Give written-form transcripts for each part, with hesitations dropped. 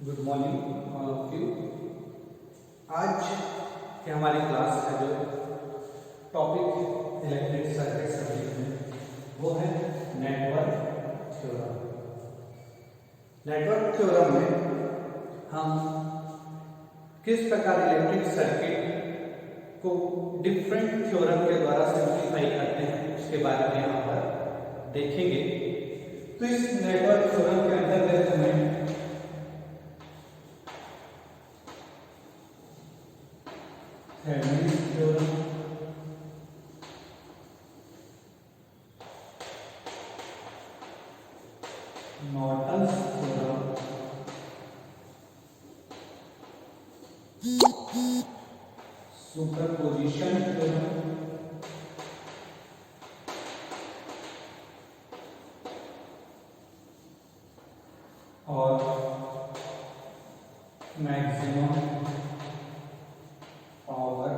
Good morning all of you. आज के हमारी क्लास का जो टॉपिक इलेक्ट्रिक सर्किट सब्जेक्ट में वो है नेटवर्क थ्योरम। नेटवर्क थ्योरम में हम किस प्रकार इलेक्ट्रिक सर्किट को डिफरेंट थ्योरम के द्वारा सिंप्लीफाई करते हैं उसके बारे में यहाँ पर देखेंगे। तो इस नेटवर्क थ्योरम के अंतर्गत हमें Thevenin theorem, Norton's theorem, superposition theorem और मैक्सिमम पावर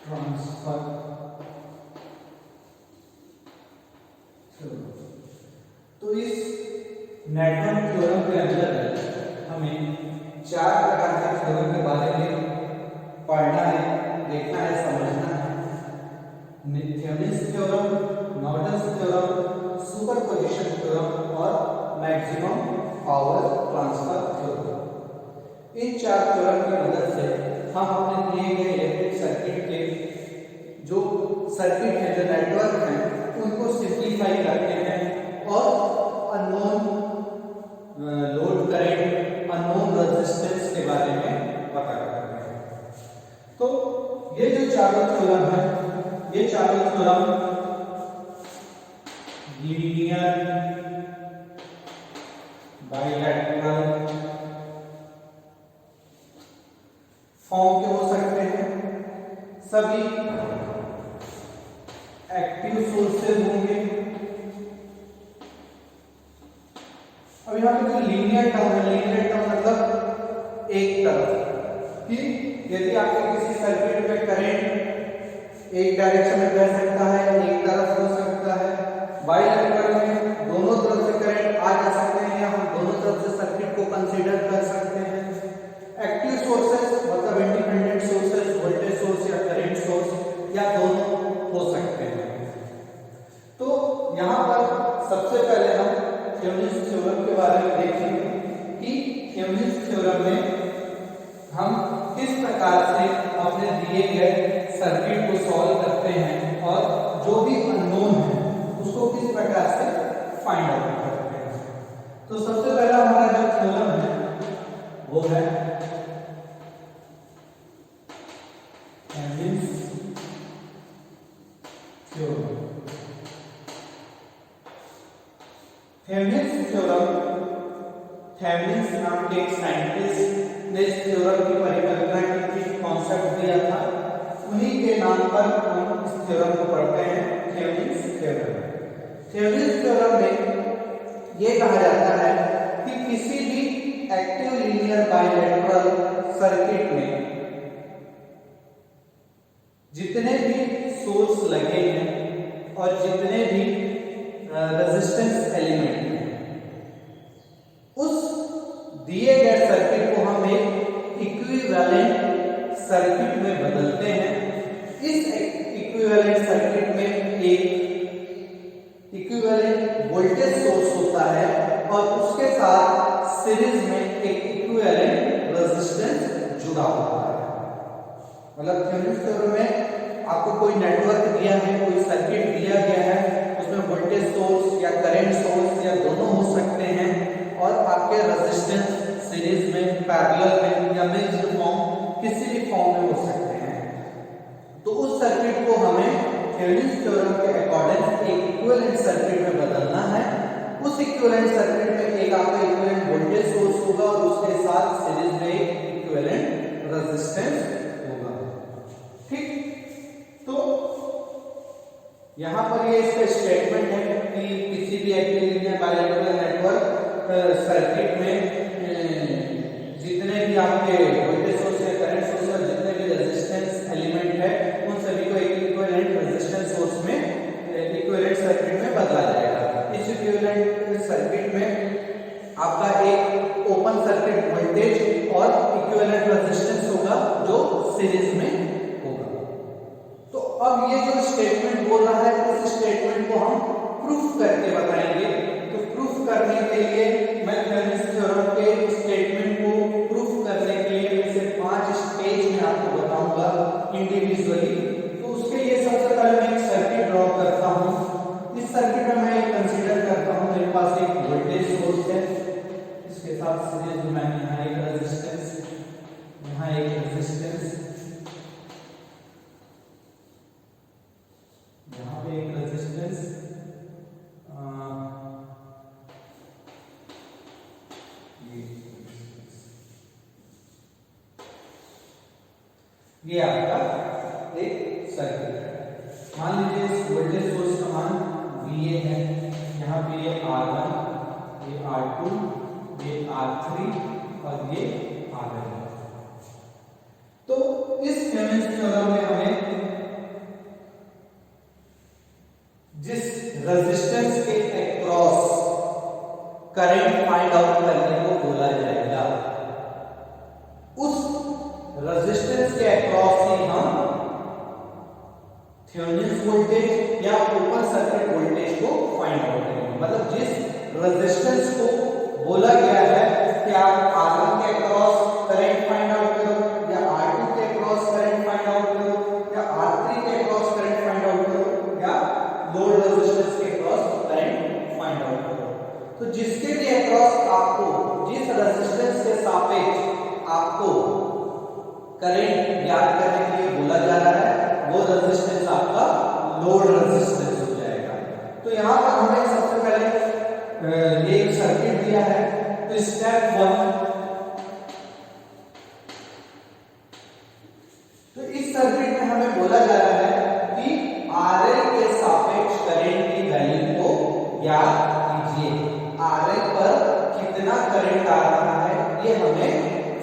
ट्रांसफर थ्योरम। तो इस नेटवर्क थ्योरम के अंदर हमें चार प्रकार के थ्योरम के बारे में पढ़ना है, देखना है, समझना है। Thevenin theorem, Norton's theorem, superposition theorem और मैक्सिमम पावर ट्रांसफर थ्योरम। इन चार थ्योरम की मदद से हम अपने दिए गए इलेक्ट्रिक सर्किट के जो सर्किट है, जो नेटवर्क है, उनको सिंप्लीफाई करते हैं और unknown load current, unknown resistance के बारे में पता करते हैं। तो ये जो चारों थ्योरम है, ये चारों थ्योरम लीनियर, बाइलैटरल फॉर्म के हो सकते हैं। सभी एक्टिव सोर्सेज होंगे। अब यहाँ पे जो लीनियर टर्म है, लीनियर टर्म मतलब एक तरफ, कि यदि आपके किसी सर्किट में करंट एक डायरेक्शन में बह सकता है, एक तरफ हो सकता है। बाइलैटरल में दोनों तरफ से करंट आ जा सकते हैं या हम दोनों तरफ से सर्किट को कंसीडर कर सकते हैं। एक्टिव सोर्सेस मतलब इंडिपेंडेंट सोर्सेस, वोल्टेज सोर्स या करंट सोर्स, या दोनों हो सकते हैं। तो यहाँ पर सबसे पहले हम थेवेनिन थ्योरम के बारे में देखेंगे कि थेवेनिन थ्योरम में हम किस प्रकार से अपने दिए गए सर्किट को सॉल्व करते हैं और जो भी अननोन है उसको किस प्रकार से फाइंड आउट करते हैं। तो सबसे पहला हमारा जो थ्योरम है वो है Thevenin theorem. Thevenin theorem, Thevenin नाम के एक साइंटिस्ट ने इस थ्योरम की परिकल्पना की थी, कॉन्सेप्ट दिया था। उन्हीं के नाम पर हम इस थ्योरम को पढ़ते हैं, थेवेनिन थ्योरम। थेवेनिन थ्योरम में यह कहा जाता है कि किसी भी एक्टिव लीनियर बाइलैटरल सर्किट में जितने भी सोर्स लगे हैं और जितने भी रेजिस्टेंस एलिमेंट हैं, उस दिए गए सर्किट को हम एक इक्विवेलेंट सर्किट में बदलते हैं। इस इक्विवेलेंट सर्किट में एक इक्विवेलेंट वोल्टेज सोर्स होता है और उसके साथ सीरीज में एक इक्विवेलेंट रेजिस्टेंस जुड़ा होता है। मतलब थेवेनिन थ्योरम में आपको कोई नेटवर्क दिया है, कोई सर्किट दिया गया है, उसमें वोल्टेज सोर्स या करंट सोर्स या दोनों हो सकते हैं और आपके रेजिस्टेंस सीरीज में, पैरेलल में या मिक्स्ड फॉर्म, किसी भी फॉर्म में हो सकते हैं। तो उस सर्किट को हमें थेवेनिन थ्योरम के अकॉर्डिंग एक इक्विवेलेंट सर्किट में बदलना है। उस इक्विवेलेंट सर्किट में एक आपका इक्विवेलेंट वोल्टेज सोर्स होगा और उसके साथ सीरीज में एक इक्विवेलेंट रेजिस्टेंस होगा। ठीक, तो यहाँ पर ये इसका स्टेटमेंट है कि किसी भी active linear bilateral network circuit में जितने भी आपके वोल्टेज सोर्स या करंट सोर्स और जितने भी रेजिस्टेंस एलिमेंट है, उन सभी को एक इक्विवेलेंट रेजिस्टेंस सोर्स में, इक्विवेलेंट सर्किट में बदला जाएगा। इस इक्विवेलेंट सर्किट में आपका ये स्टेटमेंट बोल रहा है, उस स्टेटमेंट को हम प्रूफ करके बताएंगे। तो प्रूफ करने के लिए मैं थेवेनिन्स थ्योरम के स्टेटमेंट को प्रूफ करने के लिए मैं से 5 स्टेज में आपको बताऊंगा इंडिविजुअली। तो उसके लिए सबसे पहले मैं एक सर्किट ड्रॉ करता हूं। इस सर्किट में मैं कंसीडर करता हूं मेरे पास एक वोल्टेज सोर्स है, इसके साथ सीरीज में मैं यहाँ एक रेजिस्टेंस, यहाँ एक रेजिस्टेंस, यहाँ पे एक रेजिस्टेंस, ये आपका एक सर्किट है। मान लीजिए इस वोल्टेज सोर्स का मान VA है, यहाँ पे ये R1, ये R2, ये R3 और ये RN है। तो इस थेवेनिन्स थ्योरम में हमें जिस रेजिस्टेंस के अक्रॉस करंट फाइंड आउट करने को बोला जाएगा, उस रेजिस्टेंस के अक्रॉस ही हम थेवेनिन्स वोल्टेज या ओपन सर्किट वोल्टेज को फाइंड आउट करेंगे। मतलब जिस रेजिस्टेंस को बोला गया है कि आप R1 के अक्रॉस करंट फाइंड आउट करो, या R2 के अक्रॉस करंट फाइंड आउट करो, या R3 के अक्रॉस करंट फाइंड आउट करो, या लोड रेजिस्टेंस के अक्रॉस करंट फाइंड आउट करो। तो जिसके भी अक्रॉस आपको, जिस रेजिस्टेंस के सापेक्ष आपको करंट ज्ञात करने के लिए बोला जा रहा है, वो रेजिस्टेंस आपका लोड रेजिस्टेंस हो जाएगा। तो यहाँ पर हमें सबसे पहले ये एक सर्किट दिया है। तो स्टेप 1, तो इस सर्किट में हमें बोला जा रहा है कि RL के सापेक्ष करंट की वैल्यू को ज्ञात कीजिए। RL पर कितना करंट आ रहा है ये हमें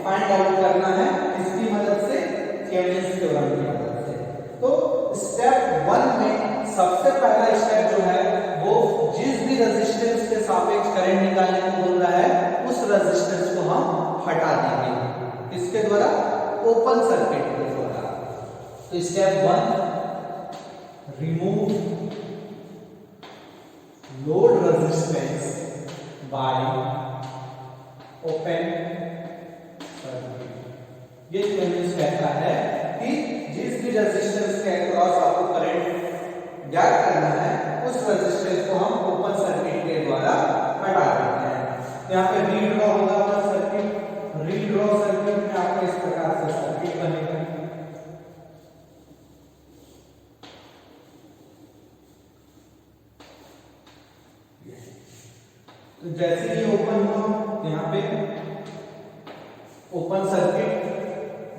फाइंड आउट करना है, इसकी मदद से, थेवेनिन्स थ्योरम की मदद से। तो स्टेप 1 में सबसे पहला स्टेप जो है वो जिस भी रेजिस्टेंस के सापेक्ष करंट निकालने को बोल रहा है, उस रेजिस्टेंस को हम हटा देंगे। किसके द्वारा? ओपन सर्किट के द्वारा। तो step 1, remove load resistance bye open circuit. ये थेवेनिन्स कहता है कि जिस भी रेजिस्टेंस के अक्रॉस आपको करंट ज्ञात करना है, उस रेजिस्टेंस को हम ओपन सर्किट के द्वारा हटा देते हैं। यहाँ पे रीड्रॉ होगा अपना सर्किट। रीड्रॉ सर्किट में आपको इस प्रकार से सर्किट बनेगा। तो जैसे ही ओपन हुआ, यहाँ पे ओपन सर्किट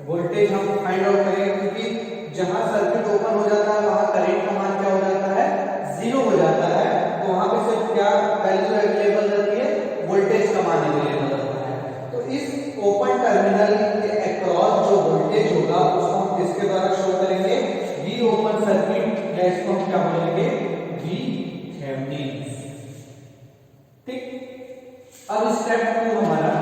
वोल्टेज हम फाइंड आउट करेंगे, क्योंकि जहां सर्किट ओपन हो जाता है वहां करंट का मान क्या हो जाता है? 0 हो जाता है। तो वहां पे सिर्फ क्या वैल्यू अवेलेबल रहती है? वोल्टेज का मान अवेलेबल रहता है। तो इस ओपन टर्मिनल के अक्रॉस जो वोल्टेज होगा उसको हम किसके द्वारा शो करेंगे? V ओपन सर्किट, या इसको हम क्या बोलेंगे? V Thevenin's. ठीक। अब स्टेप 2 हमारा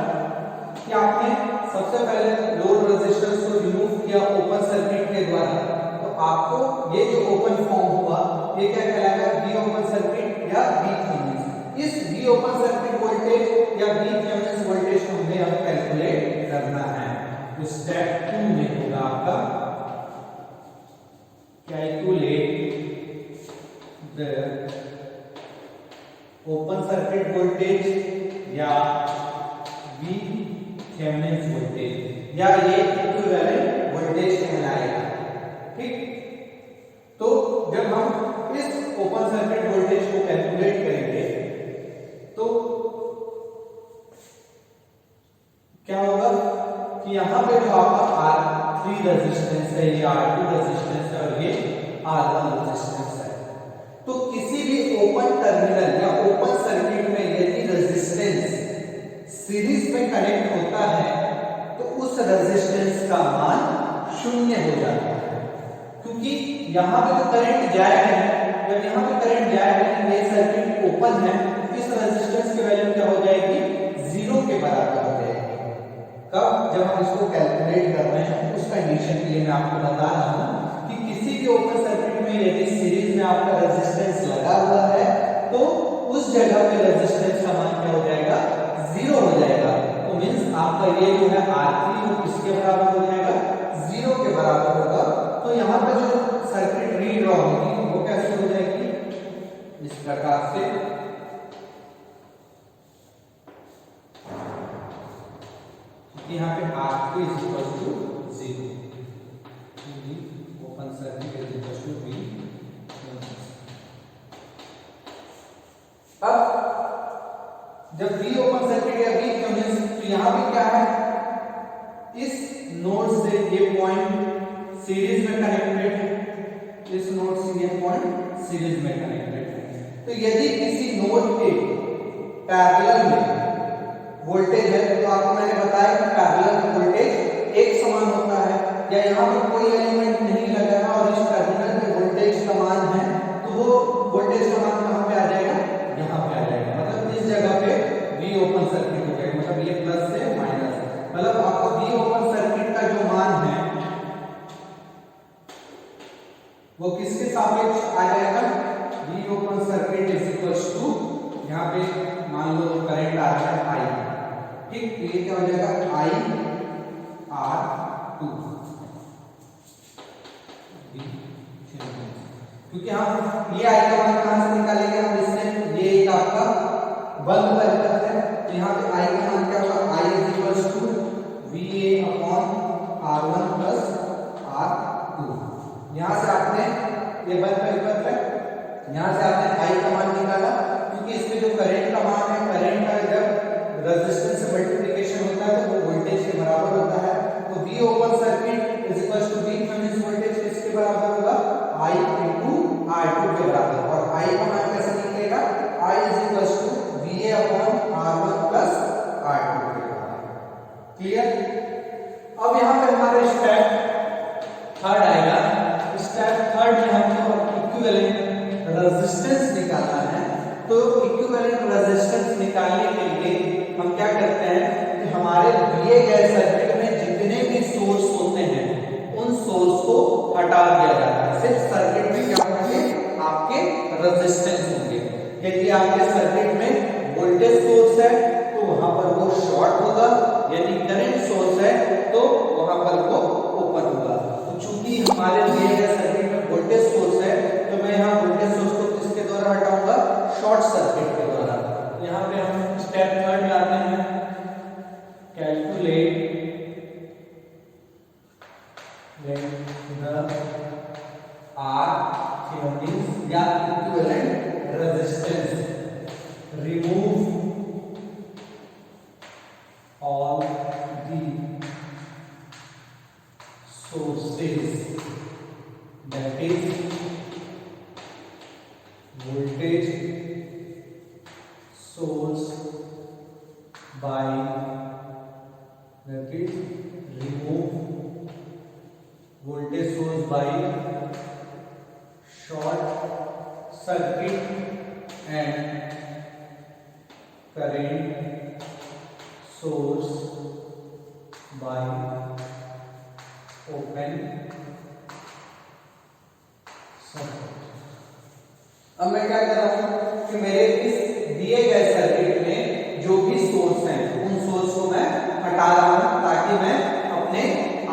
कि आपने सबसे पहले लोड रेजिस्टेंस को रिमूव किया ओपन सर्किट के द्वारा, तो आपको ये जो ओपन फॉर्म हुआ ये क्या कहलाएगा? V ओपन सर्किट या V थेवेनिन्स। इस V ओपन सर्किट वोल्टेज या V थेवेनिन्स वोल्टेज को हमें अब कैलकुलेट करना है। तो स्टेप 2 में होगा आपका calculate the open circuit voltage या V थेवेनिन्स वोल्टेज, या ये इक्विवेलेंट वोल्टेज कहलाएगा। ठीक। तो जब हम इस ओपन सर्किट वोल्टेज को कैलकुलेट करेंगे तो क्या होगा कि यहां पे जो आपका R3 रेजिस्टेंस है, ये R2 रेजिस्टेंस है और ये R1 रेजिस्टेंस है। तो किसी भी ओपन टर्मिनल या ओपन सर्किट में यदि रेजिस्टेंस सीरीज में कनेक्ट होता है तो उस रेजिस्टेंस का मान 0 हो जाता है, क्योंकि यहां पे तो करंट जाएगा नहीं। जब यहां पे करंट जाएगा नहीं, ये सर्किट ओपन है, इस रेजिस्टेंस की वैल्यू क्या हो जाएगी? 0 के बराबर हो जाएगी। कब? जब हम इसको कैलकुलेट कर रहे हैं उस कंडीशन के लिए मैं आपको बता रहा हूं कि किसी भी ओपन सर्किट में में यदि सीरीज में आपका रेजिस्टेंस लगा हुआ है तो उस जगह पे रेजिस्टेंस का मान क्या हो जाएगा, 0 हो जाएगा। तो मींस आपका ये जो है R3 वो किसके बराबर हो जाएगा, 0 के बराबर होगा। तो यहाँ पे जो सर्किट रीड्रॉ होगी वो कैसे हो जाएगी, इस प्रकार से। यहाँ पे R3 is equal to 0, open circuit is equal to V। अब जब V ओपन सर्किट या V थेवेनिन, तो यहाँ पे क्या है, इस नोड से ये पॉइंट सीरीज में कनेक्टेड है, इस नोड से ये पॉइंट सीरीज में कनेक्टेड है। तो यदि किसी नोड के पैरेलल में वोल्टेज है, तो आपको मैंने बताया कि पैरेलल में वोल्टेज एक समान होता है, या यहाँ पर कोई एलिमेंट नहीं लगा है और इस टर्मिनल पे वोल्टेज का मान है, तो वो वोल्टेज का मान कहाँ पे आ जाएगा, यहाँ पे आ जाएगा। मतलब इस जगह पे V ओपन सर्किट हो जाएगा, मतलब ये प्लस से माइनस, मतलब आपको V ओपन सर्किट का जो मान है वो किसके सापेक्ष आ जाएगा, V open circuit is equals to, यहाँ पे मान लो करंट आ रहा है I, ठीक, तो ये क्या हो जाएगा IR2, क्योंकि हम ये I का मान कहां से निकालेंगे, हम इससे ये एक आपका बंद सर्किट है, तो यहाँ पे I का मान क्या होगा, I is equals to VA upon R1 plus R2। यहाँ से आपने ये बंद परिपथ है, यहाँ से आपने I का मान निकाला, क्योंकि इसमें जो करंट का मान है, करंट का जब रेजिस्टेंस से मल्टीप्लिकेशन होता है तो वो वोल्टेज के बराबर होता है। तो V open circuit is equals to V Thevenin voltage किसके बराबर होगा, I into R2 के बराबर, और I का मान कैसे निकलेगा, I is equals to VA upon R1 plus R2 के बराबर। क्लियर। अब यहाँ पे हमारे स्टेप थर्ड आएगा। स्टेप थर्ड में हमको इक्विवेलेंट रेजिस्टेंस निकालना है। तो इक्विवेलेंट रेजिस्टेंस निकालने के लिए हम क्या करते हैं कि हमारे दिए गए सर्किट में जितने भी सोर्स होते हैं उन सोर्स को हटा दिया जाता है, सिर्फ सर्किट में क्या होंगे, आपके रेजिस्टेंस होंगे। यदि आपके सर्किट में वोल्टेज सोर्स है तो वहां पर वो शॉर्ट होगा, यदि करंट सोर्स है तो वहां पर वो ओपन होगा। तो चूंकि हमारे दिए गए सर्किट में वोल्टेज सोर्स है तो मैं यहाँ वोल्टेज सोर्स को किसके द्वारा हटाऊंगा, शॉर्ट सर्किट के द्वारा। यहाँ पे हम स्टेप थर्ड में आते हैं, कैलकुलेट द R थेवेनिन या equivalent resistance, remove all the sources, that is voltage source by, that is remove voltage source by short circuit and current source by open circuit। अब मैं क्या कर रहा हूं कि मेरे इस दिए गए सर्किट में जो भी सोर्स हैं उन सोर्स को मैं हटा रहा हूं ताकि मैं अपने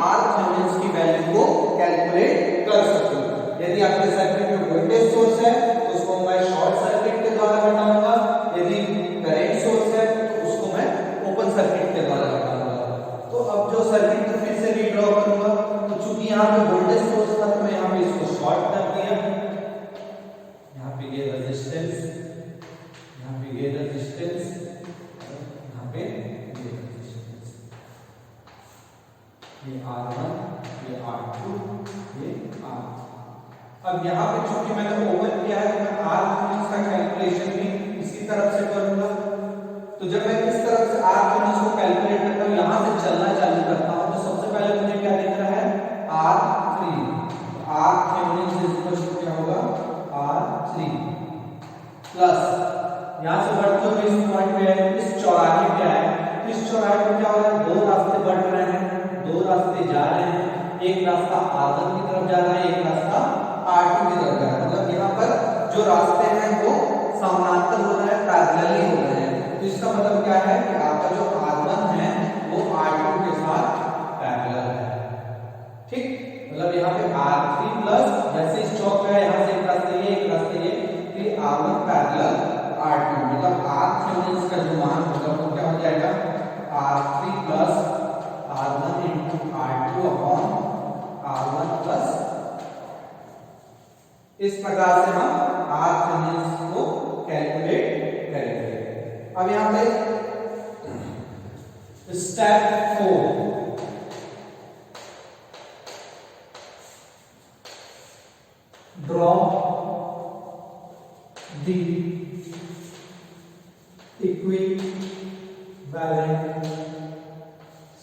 R थेवेनिन की वैल्यू को कैलकुलेट कर सकूं। यदि आपके सर्किट में वोल्टेज सोर्स है तो उसको मैं शॉर्ट सर्किट के द्वारा हटाऊंगा, यदि करंट सोर्स है तो उसको मैं ओपन सर्किट के द्वारा हटाऊंगा। तो अब जो सर्किट को फिर से रीड्रॉ करूंगा, तो चूंकि यहाँ पे वोल्टेज सोर्स था तो मैं यहाँ पे इसको शॉर्ट कर दिया, यहाँ पे ये रेजिस्टेंस, यहाँ पे ये रेजिस्टेंस, यहाँ पे ये रेजिस्टेंस, ये R1, ये R2, ये R3। अब यहाँ पे चूंकि मैंने ओपन किया है तो मैं R थेवेनिन का कैलकुलेशन भी इसी तरफ से करूंगा। तो जब मैं इस तरफ से R थेवेनिन को कैलकुलेट करता हूँ, यहाँ से चलना चालू करता हूँ, तो सबसे पहले मुझे क्या दिख रहा है, R3, R Thevenin is equal to क्या होगा, R3 प्लस यहाँ से बढ़ते हुए इस पॉइंट पे है, इस चौराहे पे आए, इस चौराहे पे क्या हो रहा है, दो रास्ते बढ़ रहे हैं, दो रास्ते जा रहे हैं, एक रास्ता R1 की तरफ जा रहा है, एक रास्ता R2 की तरफ जा रहा है, मतलब यहाँ पर जो रास्ते हैं वो समानांतर हो रहे हैं, पैरेलली हो रहे हैं। तो इसका मतलब क्या है कि आपका जो R1 है वो R2 के साथ पैरेलल है। ठीक, मतलब यहाँ पे R3 प्लस जैसे इस चौक का है, यहाँ से एक रास्ते ये एक रास्ते ये, फिर R1 पैरेलल R2, मतलब RThevenin का जो मान होगा वो क्या हो जाएगा, R3 plus R1 into R2 upon R1 plus, इस प्रकार से हम RThevenin को कैलकुलेट करेंगे। अब यहाँ पे step 4, draw the equivalent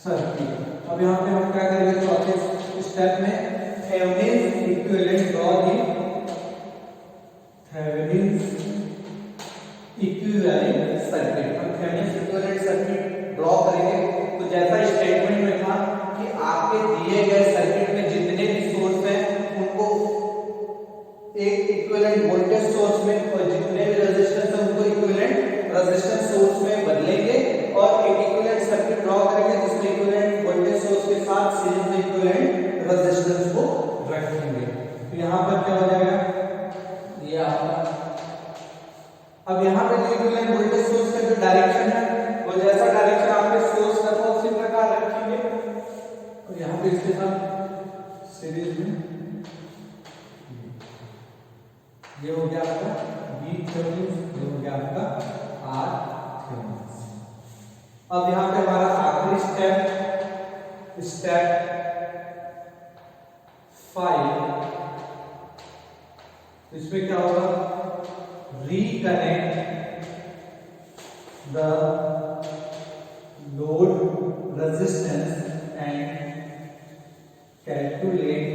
circuit। अब यहाँ पे हम क्या करेंगे, चौथे स्टेप में Thevenin equivalent draw the Thevenin equivalent circuit. हम थेवेनिन इक्विवेलेंट सर्किट ड्रॉ करेंगे। तो जैसा स्टेटमेंट में था कि आपके दिए गए सर्किट में जितने भी सोर्स हैं उनको एक इक्विवेलेंट वोल्टेज सोर्स में और जितने भी रेजिस्टेंस हैं उनको इक्विवेलेंट रेजिस्टेंस सोर्स में बदलेंगे और एक इक्विवेलेंट सर्किट ड्रॉ करेंगे जिसमें इक्विवेलेंट वोल्टेज सोर्स के साथ सीरीज में इक्विवेलेंट रेजिस्टेंस को रखेंगे। तो यहाँ पर क्या हो जाएगा, ये आपका, अब यहाँ पे जो इक्विवेलेंट वोल्टेज सोर्स का जो डायरेक्शन है वो जैसा डायरेक्शन आपके सोर्स का था उसी प्रकार रखेंगे। और यहाँ पे इसके साथ सीरीज में ये हो गया आपका VThevenin, ये हो गया आपका RThevenin। अब यहाँ पे हमारा आखिरी स्टेप, स्टेप 5, इसमें क्या होगा, reconnect the load resistance and calculate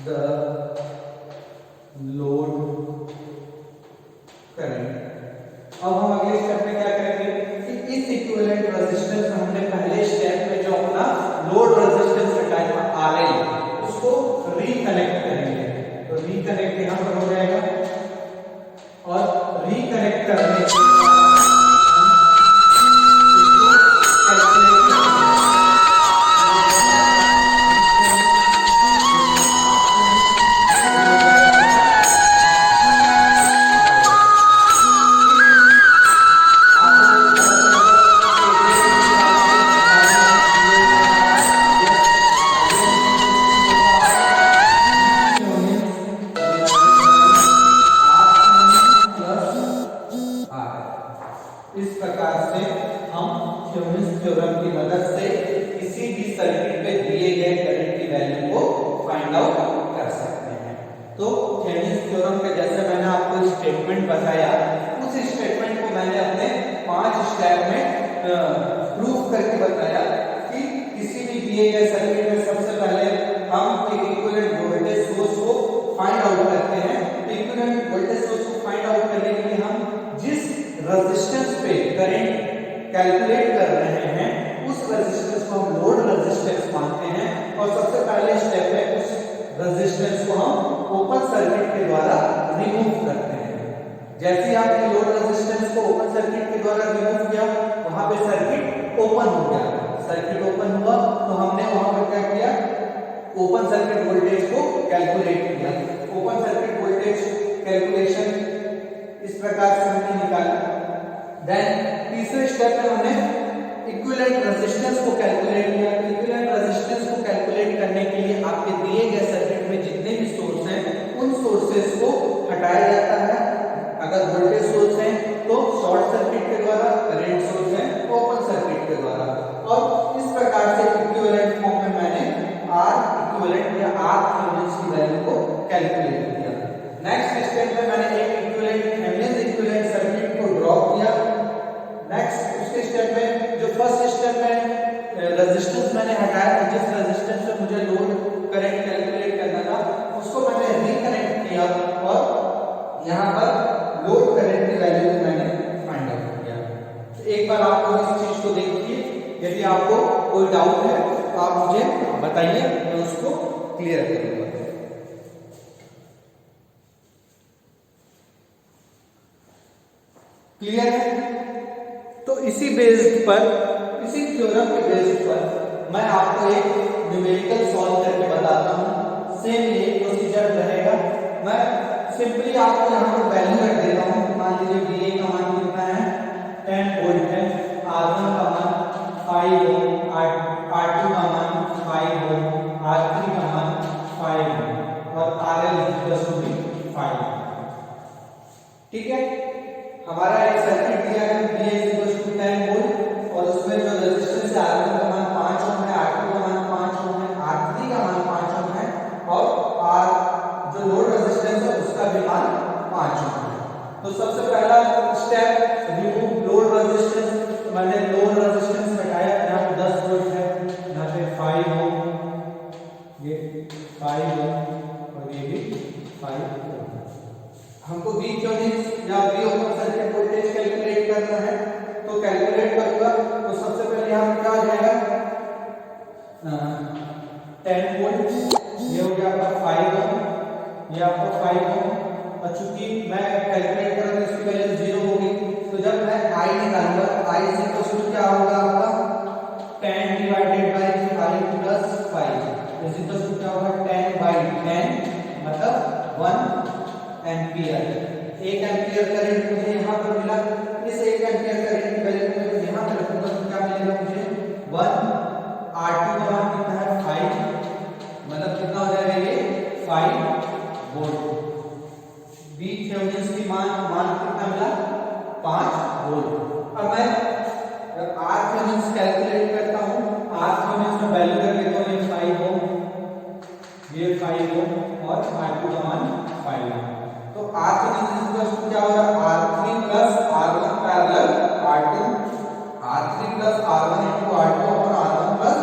the load current. अब हम अगले स्टेप में क्या करेंगे कि इस इक्विवेलेंट रेजिस्टेंस हमने पहले स्टेप में जो अपना लोड रेजिस्टेंस हटाया था RL, उसको रिकनेक्ट करेंगे। तो रिकनेक्ट यहां पर हो जाएगा और रिकनेक्ट करने के बाद इस प्रकार से हम थेवेनिन थ्योरम की मदद से किसी भी सर्किट पे दिए गए करंट की वैल्यू को फाइंड आउट कर सकते हैं। तो थेवेनिन थ्योरम के जैसे मैंने आपको स्टेटमेंट बताया, उस स्टेटमेंट को मैंने अपने 5 स्टेप में प्रूफ करके बताया कि किसी भी दिए गए सर्किट में सबसे पहले हम एक इक्विवेलेंट वोल्टेज सोर्स को फाइंड आउट करते हैं। इक्विवेलेंट वोल्टेज सोर्स को फाइंड आउट करने के लिए हम जिस रेजिस्टेंस पे करंट कैलकुलेट कर रहे हैं उस रेजिस्टेंस को हम लोड रेजिस्टेंस मानते हैं और सबसे पहले स्टेप में उस रेजिस्टेंस को हम ओपन सर्किट के द्वारा रिमूव करते हैं। जैसे ही आपने लोड रेजिस्टेंस को ओपन सर्किट के द्वारा रिमूव किया, वहां पे सर्किट ओपन हो गया। सर्किट ओपन हुआ तो हमने वहां पर क्या किया, ओपन सर्किट वोल्टेज को कैलकुलेट किया। ओपन सर्किट वोल्टेज कैलकुलेशन इस प्रकार से हमने निकाला। देन तीसरे स्टेप में हमने इक्विवेलेंट रेजिस्टेंस को कैलकुलेट किया। इक्विवेलेंट रेजिस्टेंस को कैलकुलेट करने के लिए आपके दिए गए सर्किट में जितने भी सोर्स हैं उन सोर्सेस को हटाया जाता है। अगर वोल्टेज सोर्स है तो शॉर्ट सर्किट के द्वारा, करंट सोर्स है ओपन सर्किट के द्वारा। और इस प्रकार से इक्विवेलेंट फॉर्म में मैंने R इक्विवेलेंट या RThevenin की वैल्यू को कैलकुलेट किया। नेक्स्ट स्टेप में मैंने एक थेवेनिन इक्विवेलेंट सर्किट को ड्रॉ किया। नेक्स्ट उसके स्टेप में जो फर्स्ट स्टेप में रेजिस्टेंस मैंने हटाया था, जिस रेजिस्टेंस से मुझे लोड करंट कैलकुलेट करना था उसको मैंने रिकनेक्ट किया और यहाँ पर लोड करंट की वैल्यू को मैंने फाइंड आउट किया। तो एक बार आप लोग इस चीज को देखिए, यदि आपको कोई डाउट है तो आप मुझे बताइए, मैं उसको क्लियर करूंगा। क्लियर है? तो इसी बेस्ड पर, इसी थ्योरम के बेस्ड पर मैं आपको एक न्यूमेरिकल सॉल्व करके बताता हूँ। सेम ये प्रोसीजर रहेगा। मैं सिंपली आपको यहाँ पर वैल्यू रख देता हूँ। मान लीजिए VA का मान कितना है, 10 वोल्ट है, R1 का मान 5 ओम, R2 का मान 5 ओम, R3 का मान 5 ओम और RL भी 5। ठीक है, हमारा एक सर्किट दिया है VA 10 वोल्ट और उसमें जो रेजिस्टेंस है R1 का मान 5 ओम है, R2 का मान 5 ओम है, R3 का मान 5 ओम है और R जो लोड रेजिस्टेंस है उसका भी मान 5 ओम है। तो सबसे पहला स्टेप रिमूव लोड रेजिस्टेंस। तो मैंने लोड रेजिस्टेंस हटाया, यहाँ पे 10 वोल्ट है, यहाँ पे 5 ओम, ये 5 ओम और ये भी 5 ओम। हमको V या V open circuit voltage calculate करना है। तो कैलकुलेट करूंगा तो सबसे पहले यहाँ पे क्या हो जाएगा, 10 वोल्ट, ये हो गया आपका 5 ओम, ये आपका 5 ओम। और चूंकि मैं कैलकुलेट करूंगा इसकी वैल्यू 0 होगी, तो जब मैं I निकालूंगा I क्या होगा आपका 10 divided by 5 plus 5 is equal to क्या होगा 10 बाय 10 मतलब 1 एम्पियर। 1 एम्पियर करंट मुझे यहाँ पर मिला। इस 1 एम्पियर करंट की वैल्यू को यहाँ पे रखूंगा तो क्या मिलेगा मुझे 1। R2 का मान कितना है 5, मतलब कितना हो जाएगा ये 5 वोल्ट। V थेवेनिन की मान कितना मिला 5 वोल्ट। अब मैं R थेवेनिन कैलकुलेट करता हूँ। R थेवेनिन में वैल्यू रख लेता हूँ, ये 5 ओम, ये 5 ओम और R2 का मान 5 ओम। तो R थेवेनिन क्या होगा R3 plus R1 parallel R2, R3 plus R1 into R2 और R1 plus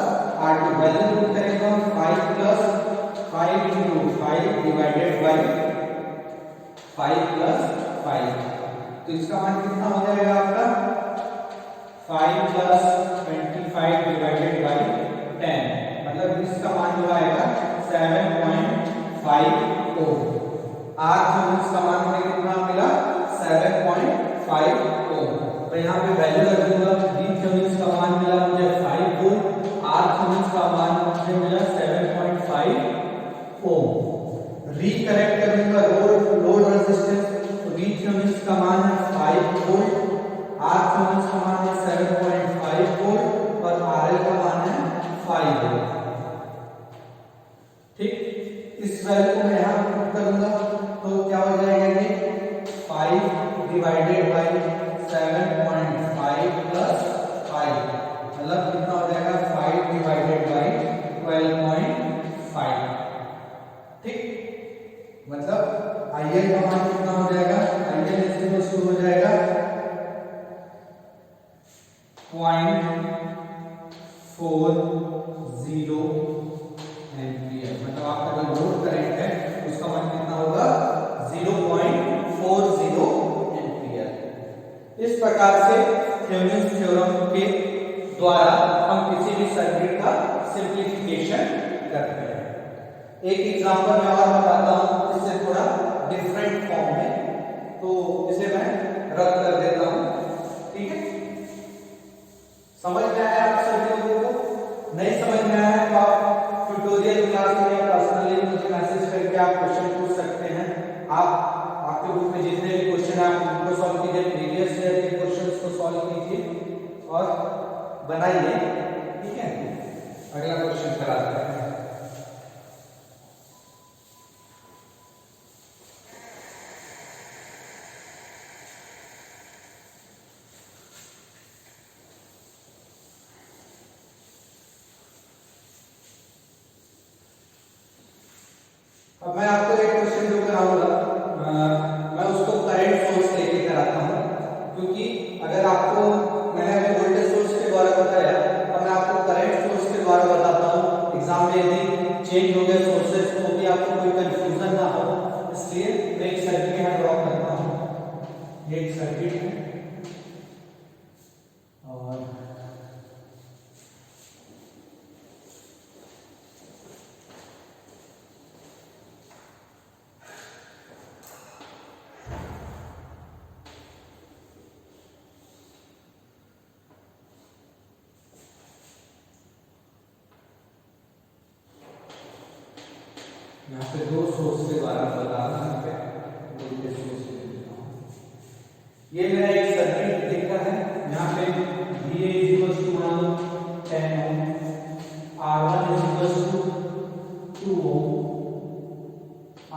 R2 value put करेंगे हम 5 plus 5 into 5 divided by 5 plus 5। तो इसका मान कितना हो जाएगा आपका 5 प्लस 25 डिवाइडेड बाय 10, मतलब इसका मान जो आएगा 7.5 ओम। R थेवेनिन का मान हमें कितना मिला 7.5 ओम। तो यहाँ पे वैल्यू रख दूंगा। V थेवेनिन का मान मिला मुझे 5 वोल्ट, R थेवेनिन का मान मुझे मिला 7.5 ओम। रिकरेक्ट करूंगा लोड रेजिस्टेंस, तो V थेवेनिन का मान है 5 वोल्ट, R थेवेनिन का मान है 7.5 वोल्ट और RL का मान है 5 वोल्ट। ठीक, इस वैल्यू को मैं यहाँ पुट करूंगा तो क्या हो जाएगा ये 5 डिवाइडेड बाय 7.5 प्लस 5, मतलब कितना हो जाएगा 5 डिवाइडेड बाय 12.5। ठीक, मतलब IL का मान कितना हो जाएगा, IL इक्वल हो जाएगा 0.40 एम्पियर। मतलब आपका जो लोड करंट है उसका मान कितना होगा 0.40 एम्पियर। इस प्रकार से थेवेनिन थ्योरम के द्वारा हम किसी भी सर्किट का सिंप्लीफिकेशन करते हैं। एक एग्जांपल मैं और बताता हूं, इससे थोड़ा डिफरेंट फॉर्म में, तो इसे मैं रद्द कर देता हूं। ठीक है, समझ में आया आप सभी लोगों को? नहीं समझ में आया तो आप ट्यूटोरियल क्लास में या पर्सनली मुझे मैसेज करके आप क्वेश्चन पूछ सकते हैं। आपके बुक में जितने भी क्वेश्चन हैं आप उनको सॉल्व कीजिए, प्रीवियस ईयर के क्वेश्चंस को सॉल्व कीजिए और बनाइए। ठीक है, अगला क्वेश्चन कराते हैं। अब मैं आपको एक क्वेश्चन जो कराऊंगा, मैं उसको करंट सोर्स लेके कराता हूं, क्योंकि अगर आपको मैंने अभी वोल्टेज सोर्स के द्वारा बताया, अब मैं आपको करंट सोर्स के द्वारा बताता हूं। एग्जाम में यदि चेंज हो गए सोर्सेस तो भी आपको कोई कंफ्यूजन ना हो, इसलिए मैं एक सर्किट यहाँ ड्रॉ करता हूँ। ये एक सर्किट है और यहाँ पे दो सोर्स के द्वारा बता रहा हूँ वोल्टेज सोर्स ले लेता हूँ। ये मेरा एक सर्किट दिख रहा है। यहाँ पे VA इक्वल्स टू मान लो 10 ohm, R1 equals to 2 ohm,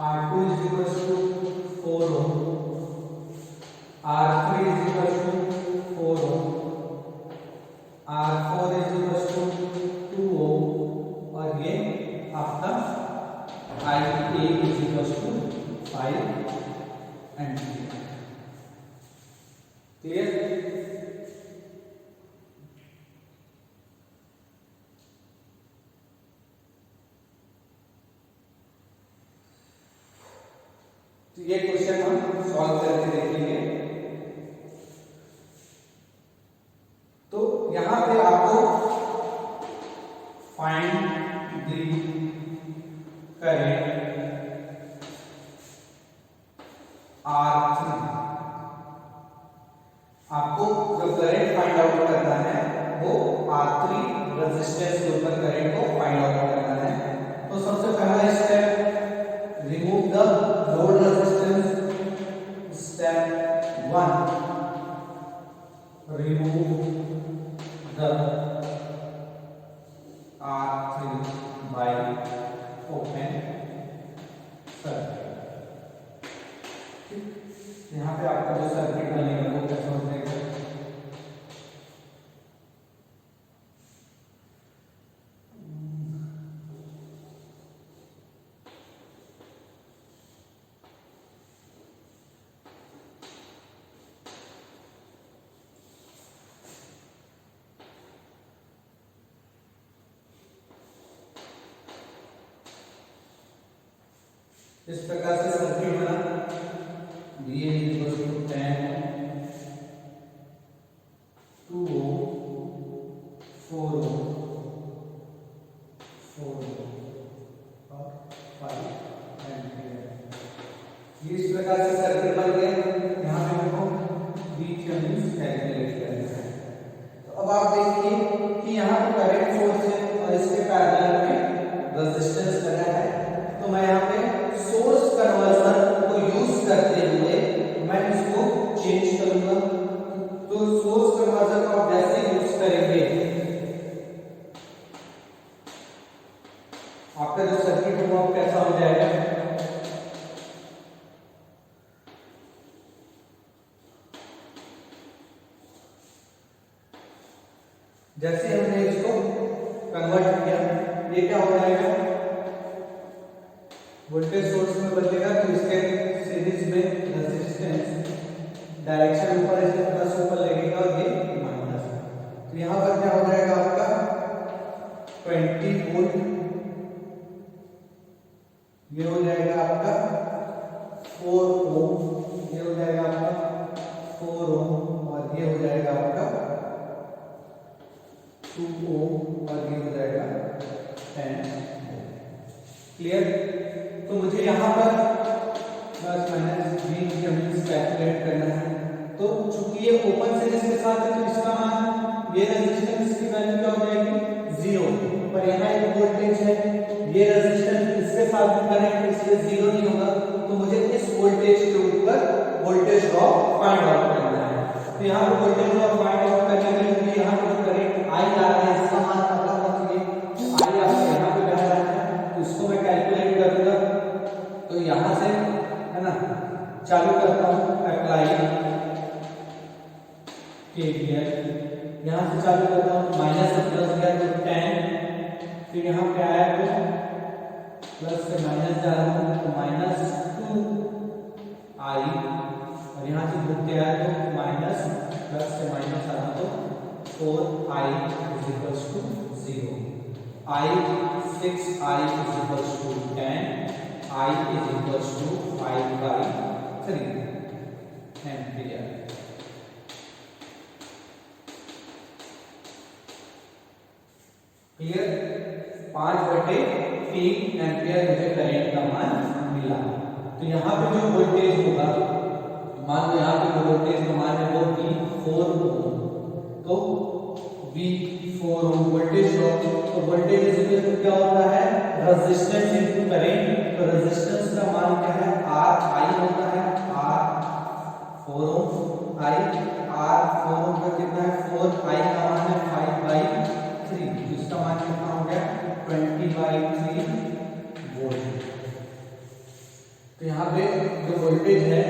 R2 equals to 4 ohm, R3 equals to 4 ohm, R4 equals to 2 ohm और ये आपका IA equals to 5 ampere. Clear? तो ये क्वेश्चन हम सॉल्व करके देखेंगे। तो यहां पे आपको फाइंड द करेंट R3, आपको जो करंट फाइंड आउट करना है वो R3 रेजिस्टेंस के ऊपर करंट को फाइंड आउट करना है। तो सबसे पहला step, remove the load resistance. Step 1, remove the R3 by open circuit। यहाँ पे आपका जो सर्किट बनेगा वो कैसा हो जाएगा, इस प्रकार से सर्किट बना। VA इक्वल्स टू 10, 2 ओम, 4 ओम, 4 ओम और 5 एम्पीयर। इस प्रकार से सर्किट बन गया। यहाँ पे देखो VThevenin कैलकुलेट करना है। तो अब आप देखिए कि यहाँ पे करंट सोर्स है और इसके पैरेलल में रेजिस्टेंस लगा है। तो मैं यहाँ पे सोर्स कन्वर्जन को यूज करते हुए मैं इसको चेंज करूंगा। तो सोर्स कन्वर्जन को आप जैसे यूज करेंगे आपका जो सर्किट है वो कैसा हो जाएगा, जैसे हमने इसको कन्वर्ट किया ये क्या हो जाएगा, वोल्टेज सोर्स में बदलेगा। तो इसके सीरीज में रेजिस्टेंस डायरेक्शन ऊपर है, प्लस ऊपर लगेगा और ये माइनस। तो यहाँ पर क्या हो जाएगा आपका 20 वोल्ट, ये हो जाएगा आपका 4 ओम, ये हो जाएगा आपका 4 ओम और ये हो जाएगा आपका 2 ओम और ये हो जाएगा 10 ओम। क्लियर? तो मुझे यहाँ पर प्लस माइनस VThevenin कैलकुलेट करना है। तो चूंकि ये ओपन सीरीज के साथ है तो इसका मान, ये रेजिस्टेंस की वैल्यू क्या हो जाएगी 0, पर यहाँ एक वोल्टेज है, ये रेजिस्टेंस इसके साथ भी कनेक्ट इसलिए 0 नहीं होगा। तो मुझे इस वोल्टेज के ऊपर वोल्टेज ड्रॉप फाइंड आउट करना है। तो यहाँ पर वोल्टेज ड्रॉप फाइंड आउट करने के लिए मुझे यहाँ पर करंट I आ रहा है, इसका मान पता होना चाहिए। I आपका यहाँ पे बह रहा है तो इसको मैं कैलकुलेट करूंगा। तो यहां से है ना चालू करता हूं अप्लाई KVL, यहां से चालू करता हूं, माइनस से प्लस गया तो 10, फिर यहां पे आया तो प्लस से माइनस जा रहा हूं तो -2I और यहां से घूम के आया तो माइनस प्लस से माइनस आ रहा तो 4I equals to 0, I 6I equals to 10, I is equals to 5 by 3 ampere. Clear? 5/3 ampere मुझे करंट का मान मिला। तो यहाँ पे जो वोल्टेज होगा, मान लो यहाँ पे जो वोल्टेज का मान है वो 4 ओम, तो V4 ओम वोल्टेज ड्रॉप। तो वोल्टेज क्या होता है, रेजिस्टेंस इनटू करंट। तो रेजिस्टेंस का मान क्या है, RI होता है, R4 ओम I, R4 ओम का कितना है 4, I का मान है 5/3, जिसका मान कितना हो गया 20/3 वोल्ट। तो यहाँ पे जो वोल्टेज है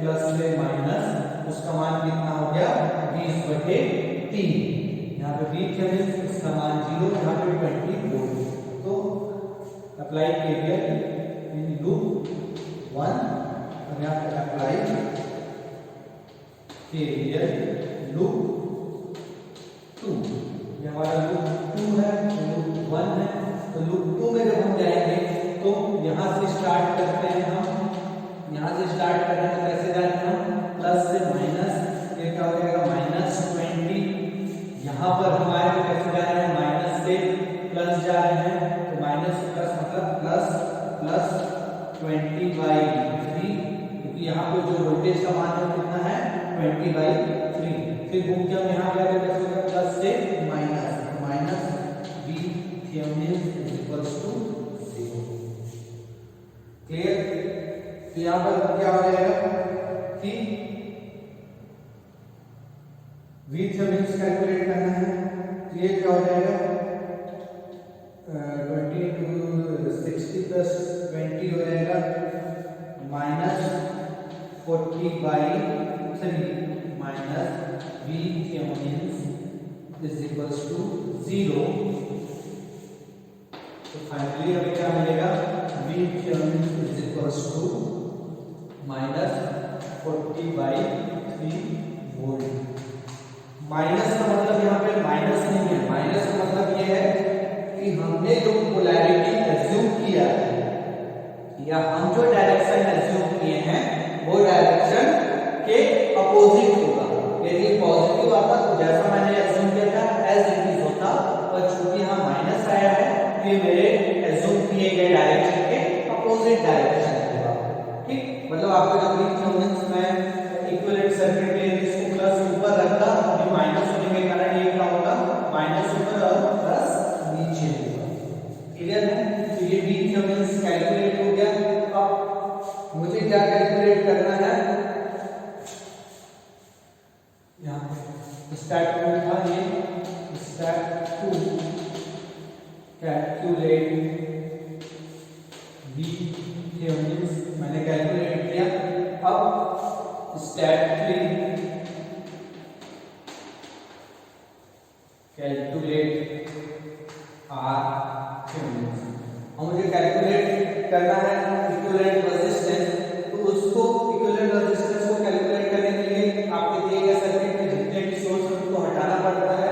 प्लस से माइनस, उसका मान कितना हो गया 20/3। यहाँ पे VThevenin इसका मान 0, यहाँ पे 20 वोल्ट। तो अप्लाई KVL इन लूप 1 और यहाँ पे अप्लाई KVL लूप 2। ये हमारा लूप 2 है, लूप 1 है। तो लूप 2 में जब हम जाएंगे तो यहाँ से स्टार्ट करते हैं हम, यहाँ से स्टार्ट कर रहे हैं तो कैसे जाएंगे हम, प्लस से माइनस, ये क्या हो जाएगा -20। यहाँ पर हमारे कैसे जा रहे हैं, माइनस से प्लस जा रहे हैं, तो माइनस से प्लस मतलब प्लस 20/3, क्योंकि यहाँ पे जो वोल्टेज का मान है कितना है 20/3। फिर घूम के हम यहाँ पे आकर कैसे होगा, प्लस से माइनस, माइनस VThevenin = 0। क्लियर। तो यहाँ पर क्या हो जाएगा कि VThevenin कैलकुलेट करना है। तो ये क्या हो जाएगा 20 × 60 + 20 हो जाएगा -40/3 माइनस VThevenin = 0। तो फाइनली हमें क्या मिलेगा, VThevenin = -40/3 वोल्ट। माइनस का मतलब यहाँ पे माइनस नहीं है, माइनस का मतलब ये है कि हमने जो पोलैरिटी एज्यूम किया है या हम जो डायरेक्शन एज्यूम किए हैं वो डायरेक्शन के अपोजिट होगा। यदि पॉजिटिव आता तो जैसा मैंने एज्यूम किया था एज इट इज होता, पर चूंकि यहाँ माइनस आया है तो ये मेरे एज्यूम किए गए डायरेक्शन के अपोजिट डायरेक्शन होगा। ठीक, मतलब आपको जब VThevenin में इक्विवेलेंट सर्किट में इसको प्लस ऊपर रखता, अभी माइनस होने के कारण ये क्या होगा, माइनस ऊपर और प्लस नीचे होगा। क्लियर है। तो ये VThevenin कैलकुलेट हो गया। अब मुझे क्या कैलकुलेट करना है, यहाँ पे स्टेप 2 था, ये स्टेप 2 कैलकुलेट VThevenin मैंने कैलकुलेट किया। अब स्टेप 3 कैलकुलेट RThevenin। और मुझे कैलकुलेट करना है इक्विवेलेंट रेजिस्टेंस। तो उसको इक्विवेलेंट रेजिस्टेंस को कैलकुलेट करने के लिए आपके दिए गए सर्किट में जितने भी सोर्स हैं उनको हटाना पड़ता है।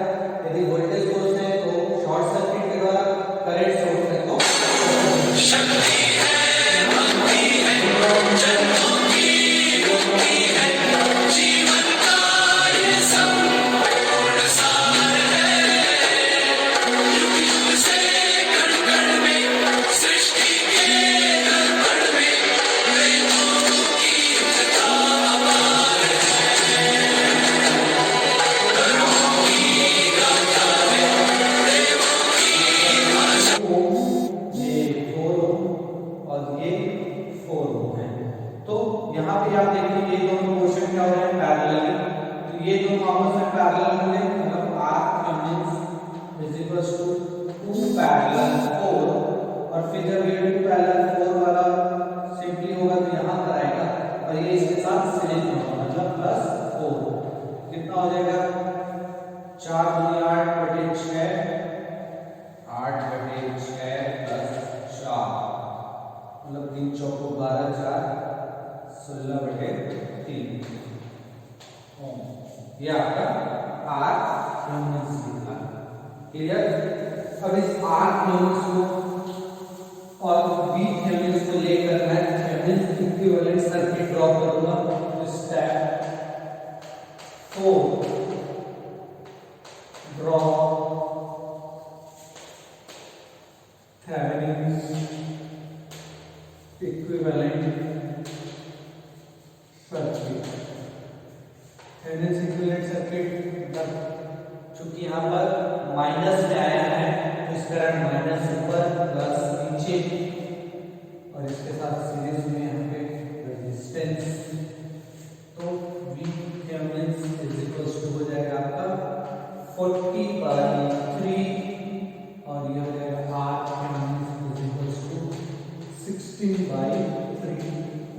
यदि वोल्टेज सोर्स है तो शॉर्ट सर्किट के द्वारा, करंट सोर्स है तो ये आपका RThevenin निकला। क्लियर। अब इस RThevenin को और VThevenin को लेकर मैं थेवेनिन इक्विवेलेंट सर्किट ड्रॉ करूंगा। तो step 4 draw Thevenin equivalent circuit. Thevenin equivalent circuit क्योंकि यहाँ पर माइनस में आया है तो इस कारण माइनस ऊपर प्लस नीचे, और इसके साथ सीरीज में यहाँ पे रेजिस्टेंस, तो V Thevenin is equals to हो जाएगा आपका 40/3 और ये हो जाएगा R Thevenin is equals to 16/3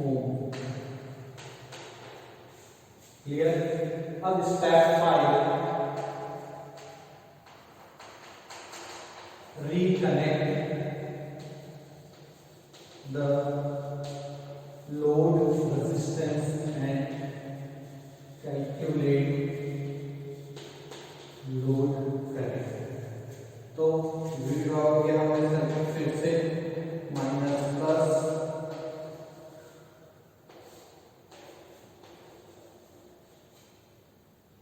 ohm. Clear? अब step 5, reconnect the load resistance and calculate load current। तो ड्रॉ किया हमने सर्किट फिर से माइनस प्लस,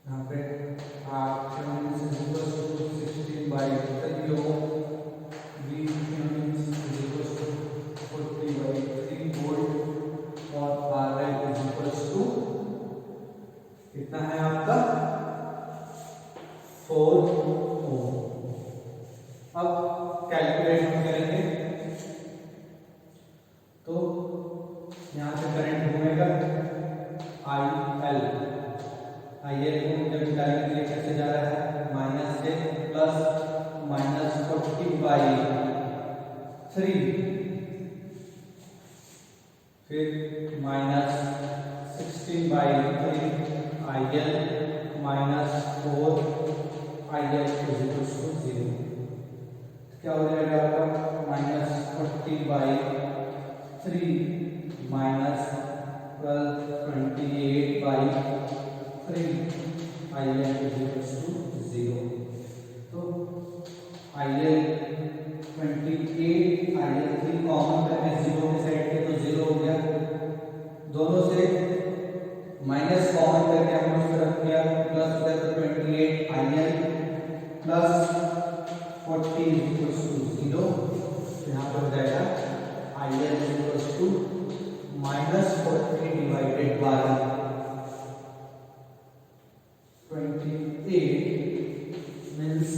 यहाँ पे R Thevenin is equals to 16/3 ohm, V Thevenin is equals to 40/3 volt और R is equals to कितना है आपका 4 ओम। अब कैलकुलेट हम करेंगे, तो यहाँ से करंट घूमेगा IL को निकालने के लिए कैसे जा रहा है, माइनस से प्लस, माइनस 40/3 फिर minus 16/3 IL minus 4 IL is equals to 0। क्या हो जाएगा आपका minus 40/3 minus 28/3 IL is equals to 0। तो IL 28 IL 3 कॉमन करके 0 के साइड पे तो 0 हो गया, दोनों से माइनस कॉमन करके हमने उस तरफ किया, प्लस हो गया तो 28 IL प्लस 40 इक्वल्स टू 0। यहाँ पर हो जाएगा IL equals to minus 40 divided by 28 means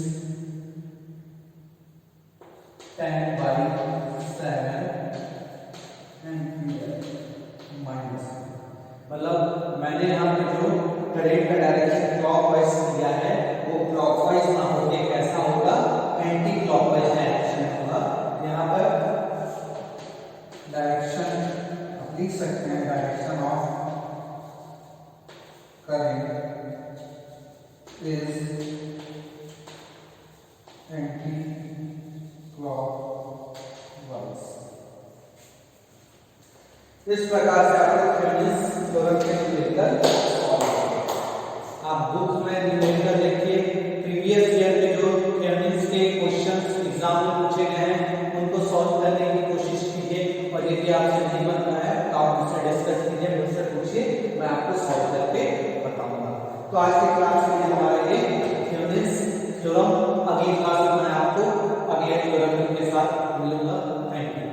10/7 ampere minus, मतलब मैंने यहाँ पे जो करंट का डायरेक्शन क्लॉकवाइज किया है वो क्लॉकवाइज ना होके कैसा होगा, एंटी क्लॉकवाइज डायरेक्शन होगा। यहाँ पर डायरेक्शन आप लिख सकते हैं, direction of current is anti-clockwise। इस प्रकार से आपको थेवेनिन थ्योरम के न्यूमेरिकल सॉल्व करना है। आप बुक में न्यूमेरिकल देखिए, प्रीवियस ईयर के जो थेवेनिन के क्वेश्चंस एग्जाम में पूछे गए हैं उनको सॉल्व करने की कोशिश कीजिए, और यदि आपसे नहीं बनता है तो आप मुझसे डिस्कस कीजिए, मुझसे पूछिए, मैं आपको सॉल्व करके बताऊंगा। तो आज के क्लास में हमारे लिए थेवेनिन थ्योरम, अगली क्लास में मैं आपको अगले थ्योरम के साथ मिलूंगा। Thank you.